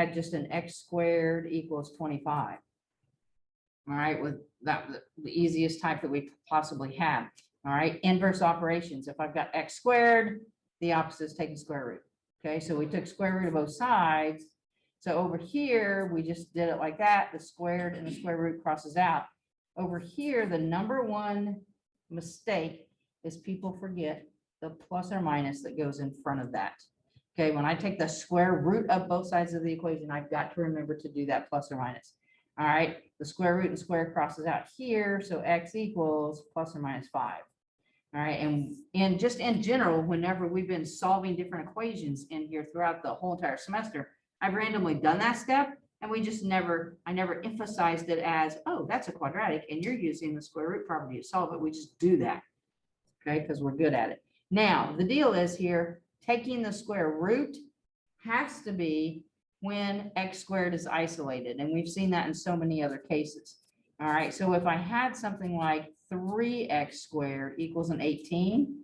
had just an x squared equals 25. All right, with that, the easiest type that we possibly have. All right, inverse operations. If I've got x squared, the opposite is taking square root. Okay, so we took square root of both sides. So over here, we just did it like that. The squared and the square root crosses out. Over here, the number one mistake is people forget the plus or minus that goes in front of that. Okay, when I take the square root of both sides of the equation, I've got to remember to do that plus or minus. All right, the square root and square crosses out here, so x equals plus or minus 5. All right, and just in general, whenever we've been solving different equations in here throughout the whole entire semester, I've randomly done that step, and I never emphasized it as, oh, that's a quadratic, and you're using the square root property to solve it. We just do that, okay, because we're good at it. Now, the deal is here, taking the square root has to be when x squared is isolated, and we've seen that in so many other cases. All right, so if I had something like 3x squared equals an 18,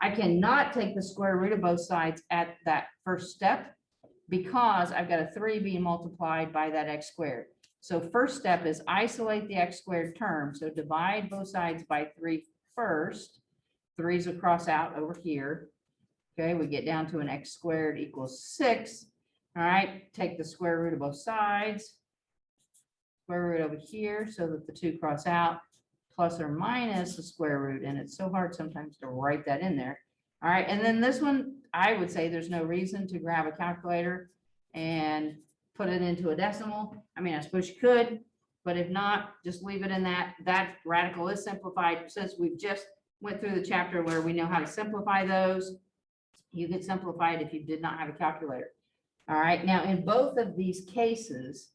I cannot take the square root of both sides at that first step because I've got a 3 being multiplied by that x squared. So first step is isolate the x squared term. So divide both sides by 3 first. 3's will cross out over here. Okay, we get down to an x squared equals 6. All right, take the square root of both sides. Square root over here so that the 2 cross out, plus or minus the square root. And it's so hard sometimes to write that in there. All right, and then this one, I would say there's no reason to grab a calculator and put it into a decimal. I mean, I suppose you could, but if not, just leave it in that. That radical is simplified. Since we've just went through the chapter where we know how to simplify those, you could simplify it if you did not have a calculator. All right, now in both of these cases,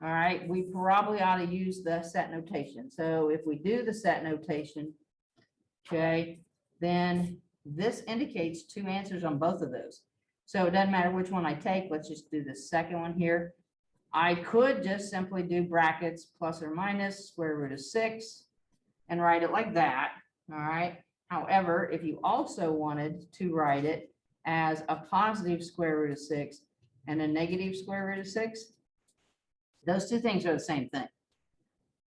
all right, we probably ought to use the set notation. So if we do the set notation, okay, then this indicates 2 answers on both of those. So it doesn't matter which one I take. Let's just do the second one here. I could just simply do brackets plus or minus square root of 6 and write it like that. All right. However, if you also wanted to write it as a positive square root of 6 and a negative square root of 6, those two things are the same thing.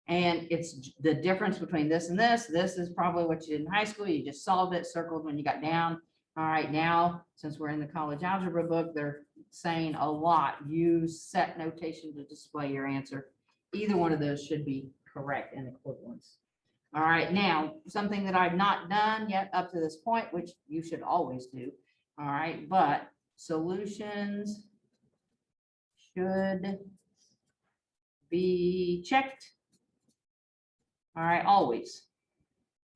And it's the difference between this and this. This is probably what you did in high school. You just solved it, circled when you got down. All right, now, since we're in the college algebra book, they're saying a lot, use set notation to display your answer. Either one of those should be correct in equivalence. All right, now, something that I've not done yet up to this point, which you should always do. All right, but solutions should be checked. All right, always.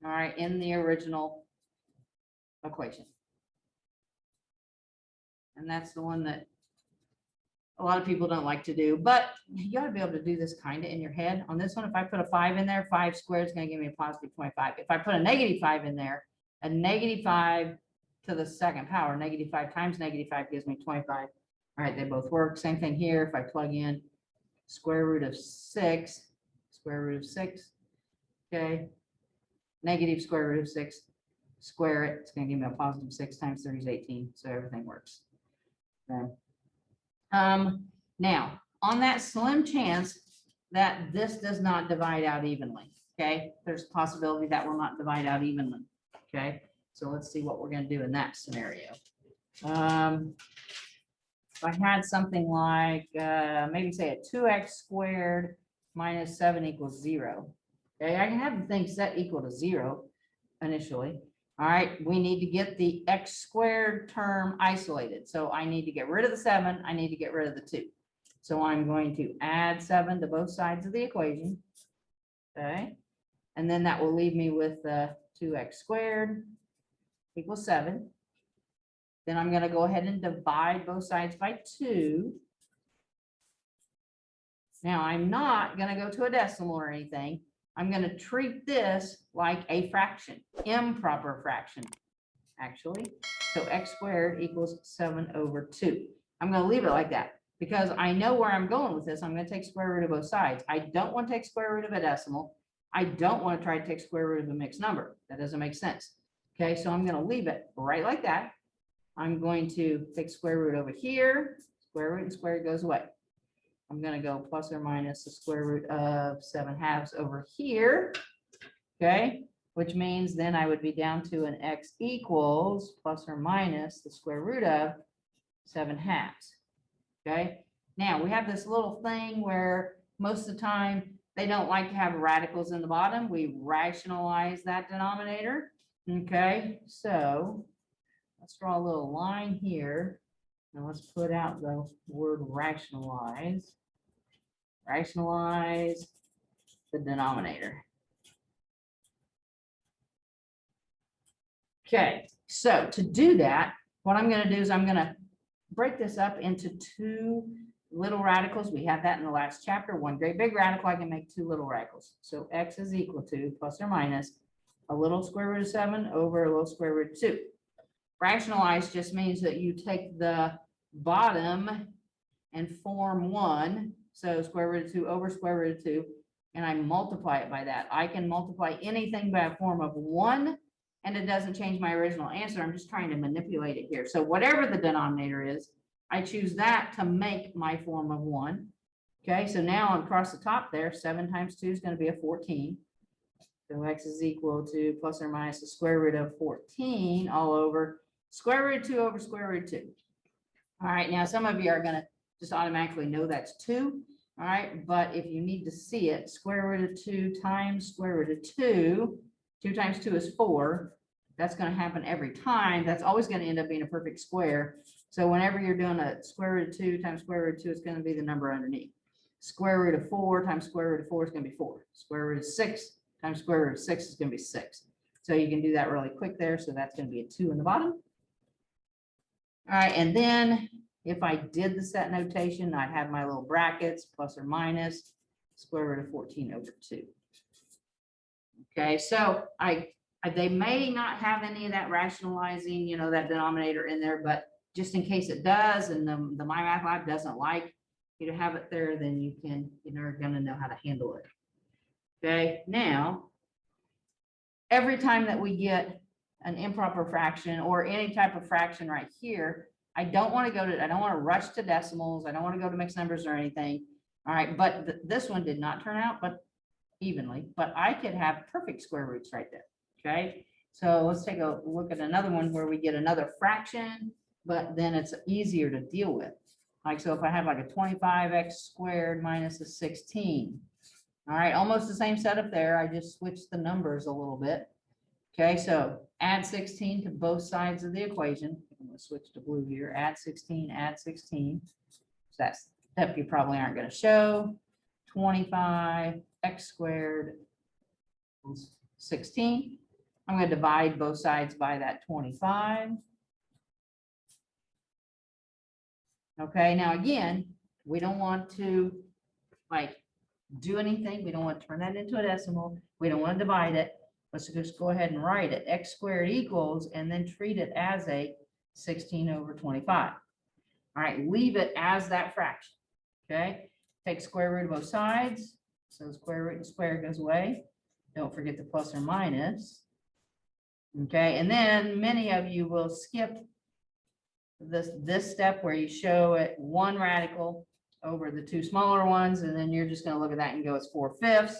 All right, in the original equation. And that's the one that a lot of people don't like to do, but you ought to be able to do this kind of in your head. On this one, if I put a 5 in there, 5 squared is going to give me a positive 25. If I put a negative 5 in there, a negative 5 to the second power, negative 5 times negative 5 gives me 25. All right, they both work. Same thing here. If I plug in square root of 6, square root of 6, okay, negative square root of 6, square it, it's going to give me a positive 6 times 30 is 18, so everything works. Okay. Now, on that slim chance that this does not divide out evenly, okay, there's a possibility that will not divide out evenly, okay, so let's see what we're going to do in that scenario. If I had something like maybe say a 2x squared minus 7 equals 0. Okay, I can have the thing set equal to 0 initially. All right, we need to get the x squared term isolated. So I need to get rid of the 7. I need to get rid of the 2. So I'm going to add 7 to both sides of the equation. Okay, and then that will leave me with 2x squared equals 7. Then I'm going to go ahead and divide both sides by 2. Now I'm not going to go to a decimal or anything. I'm going to treat this like a fraction, improper fraction, actually. So x squared equals 7 over 2. I'm going to leave it like that because I know where I'm going with this. I'm going to take square root of both sides. I don't want to take square root of a decimal. I don't want to try to take square root of a mixed number. That doesn't make sense. Okay, so I'm going to leave it right like that. I'm going to take square root over here. Square root and square root goes away. I'm going to go plus or minus the square root of 7/2 over here. Okay, which means then I would be down to an x equals plus or minus the square root of 7/2. Okay, now we have this little thing where most of the time they don't like to have radicals in the bottom. We rationalize that denominator. Okay, so let's draw a little line here. Now let's put out the word rationalize. Rationalize the denominator. Okay, so to do that, what I'm going to do is I'm going to break this up into two little radicals. We had that in the last chapter. One great big radical, I can make two little radicals. So x is equal to plus or minus a little square root of 7 over a little square root of 2. Rationalize just means that you take the bottom and form 1. So square root of 2 over square root of 2. And I multiply it by that. I can multiply anything by a form of 1. And it doesn't change my original answer. I'm just trying to manipulate it here. So whatever the denominator is, I choose that to make my form of 1. Okay, so now across the top there, 7 times 2 is going to be a 14. So x is equal to plus or minus the square root of 14 all over square root of 2 over square root of 2. All right, now some of you are going to just automatically know that's 2. All right, but if you need to see it, square root of 2 times square root of 2, 2 times 2 is 4. That's going to happen every time. That's always going to end up being a perfect square. So whenever you're doing a square root of 2 times square root of 2, it's going to be the number underneath. Square root of 4 times square root of 4 is going to be 4. Square root of 6 times square root of 6 is going to be 6. So you can do that really quick there. So that's going to be a 2 in the bottom. All right, and then if I did the set notation, I'd have my little brackets, plus or minus square root of 14 over 2. Okay, so they may not have any of that rationalizing, you know, that denominator in there, but just in case it does, and the My Math Lab doesn't like you to have it there, then you're going to know how to handle it. Okay, now, every time that we get an improper fraction or any type of fraction right here, I don't want to rush to decimals. I don't want to go to mixed numbers or anything. All right, but this one did not turn out evenly, but I could have perfect square roots right there. Okay, so let's take a look at another one where we get another fraction, but then it's easier to deal with. Like, so if I have like a 25x squared minus a 16. All right, almost the same setup there. I just switched the numbers a little bit. Okay, so add 16 to both sides of the equation. I'm going to switch to blue here. Add 16, add 16. So that step you probably aren't going to show. 25x squared equals 16. I'm going to divide both sides by that 25. Okay, now again, we don't want to like do anything. We don't want to turn that into a decimal. We don't want to divide it. Let's just go ahead and write it. X squared equals, and then treat it as a 16 over 25. All right, leave it as that fraction. Okay, take square root of both sides. So square root and square goes away. Don't forget the plus or minus. Okay, and then many of you will skip this step where you show it one radical over the two smaller ones, and then you're just going to look at that and go, it's 4/5.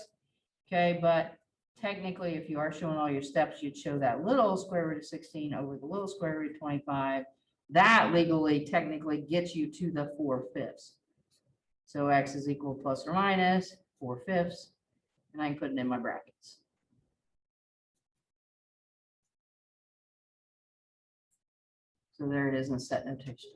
Okay, but technically, if you are showing all your steps, you'd show that little square root of 16 over the little square root of 25. That legally, technically gets you to the 4/5. So x is equal to plus or minus 4/5, and I can put it in my brackets. So there it is in set notation.